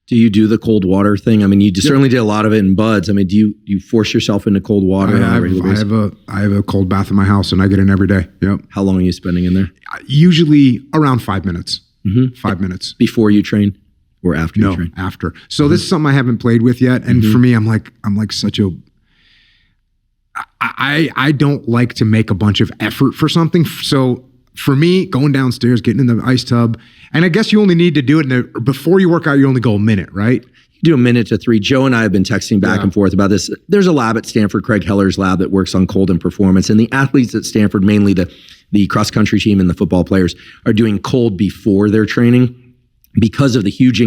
Do you do the cold water thing? I mean, you certainly did a lot of it in buds. I mean, do you force yourself into cold water on a regular basis? I have a cold bath in my house, and I get in every day. Yep. How long are you spending in there? Usually around 5 minutes. 5 minutes. Before you train or after you train? No, after. So this is something I haven't played with yet. And for me, I'm like such a... I don't like to make a bunch of effort for something. So for me, going downstairs, getting in the ice tub, and I guess you only need to do it before you work out, you only go a minute, right? You do a minute to 3. Joe and I have been texting back and forth about this. There's a lab at Stanford, Craig Heller's lab, that works on cold and performance. And the athletes at Stanford, mainly the cross-country team and the football players, are doing cold before their training because of the huge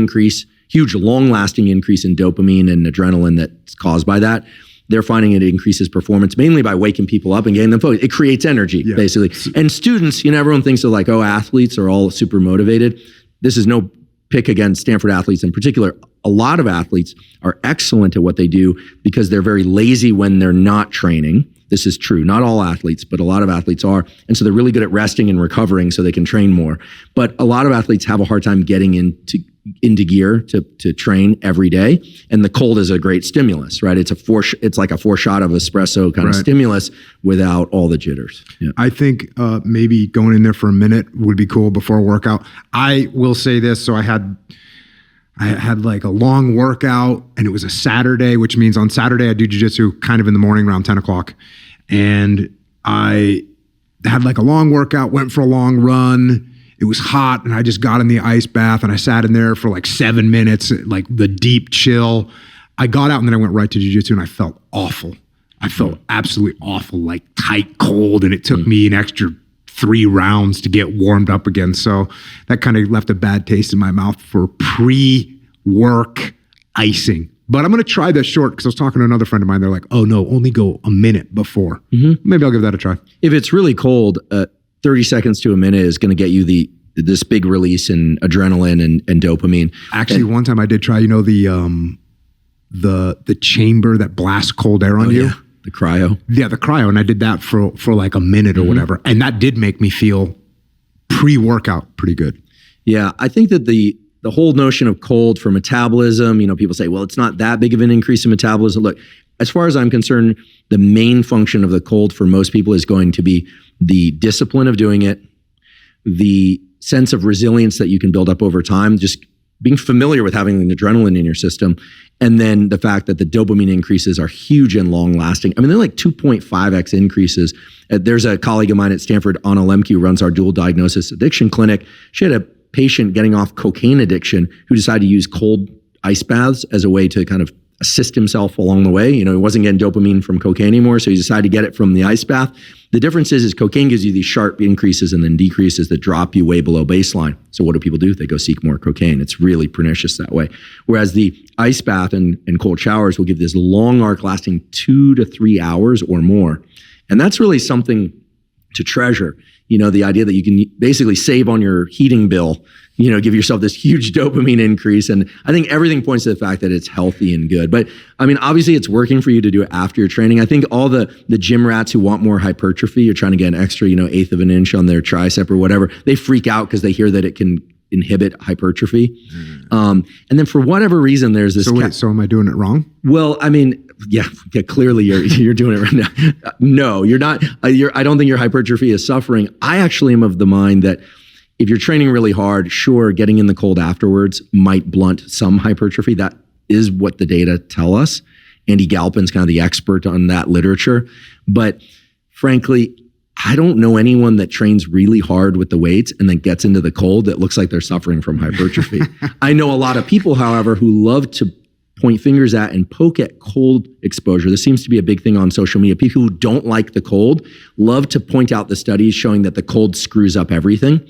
long-lasting increase in dopamine and adrenaline that's caused by that. They're finding it increases performance mainly by waking people up and getting them focused. It creates energy, basically. And students, everyone thinks of like, athletes are all super motivated. This is no pick against Stanford athletes in particular. A lot of athletes are excellent at what they do because they're very lazy when they're not training. This is true. Not all athletes, but a lot of athletes are. And so they're really good at resting and recovering so they can train more. But a lot of athletes have a hard time getting into gear to train every day. And the cold is a great stimulus, right? It's like a 4-shot of espresso kind of stimulus without all the jitters. Yeah. I think maybe going in there for a minute would be cool before a workout. I will say this. So I had like a long workout, and it was a Saturday, which means on Saturday I do jiu-jitsu kind of in the morning around 10 o'clock. And I had like a long workout, went for a long run. It was hot, and I just got in the ice bath, and I sat in there for like 7 minutes, like the deep chill. I got out, and then I went right to jiu-jitsu, and I felt awful. I felt absolutely awful, like tight, cold, and it took me an extra 3 rounds to get warmed up again. So that kind of left a bad taste in my mouth for pre-work icing. But I'm going to try this short because I was talking to another friend of mine. They're like, oh no, only go a minute before. Maybe I'll give that a try. If it's really cold, 30 seconds to a minute is going to get you this big release in adrenaline and dopamine. Actually, one time I did try, the chamber that blasts cold air on you. Yeah. The cryo. Yeah, the cryo. And I did that for like a minute or whatever. And that did make me feel pre-workout pretty good. Yeah, I think that the whole notion of cold for metabolism, people say, well, it's not that big of an increase in metabolism. Look, as far as I'm concerned, the main function of the cold for most people is going to be the discipline of doing it, the sense of resilience that you can build up over time, just being familiar with having the adrenaline in your system, and then the fact that the dopamine increases are huge and long-lasting. I mean, they're like 2.5x increases. There's a colleague of mine at Stanford, Anna Lemke, who runs our dual diagnosis addiction clinic. She had a patient getting off cocaine addiction who decided to use cold ice baths as a way to kind of assist himself along the way. He wasn't getting dopamine from cocaine anymore, so he decided to get it from the ice bath. The difference is cocaine gives you these sharp increases and then decreases that drop you way below baseline. So what do people do? They go seek more cocaine. It's really pernicious that way. Whereas the ice bath and cold showers will give this long arc lasting 2 to 3 hours or more. And that's really something to treasure. The idea that you can basically save on your heating bill, give yourself this huge dopamine increase. And I think everything points to the fact that it's healthy and good. But I mean, obviously it's working for you to do it after your training. I think all the gym rats who want more hypertrophy, you're trying to get an extra, 1/8 of an inch on their tricep or whatever, they freak out because they hear that it can inhibit hypertrophy. And then for whatever reason, there's this... So am I doing it wrong? Well, I mean, yeah, clearly you're doing it right now. No, you're not. I don't think your hypertrophy is suffering. I actually am of the mind that if you're training really hard, sure, getting in the cold afterwards might blunt some hypertrophy. That is what the data tell us. Andy Galpin's kind of the expert on that literature. But frankly, I don't know anyone that trains really hard with the weights and then gets into the cold that looks like they're suffering from hypertrophy. I know a lot of people, however, who love to point fingers at and poke at cold exposure. This seems to be a big thing on social media. People who don't like the cold love to point out the studies showing that the cold screws up everything.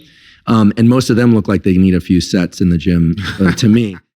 And most of them look like they need a few sets in the gym, to me.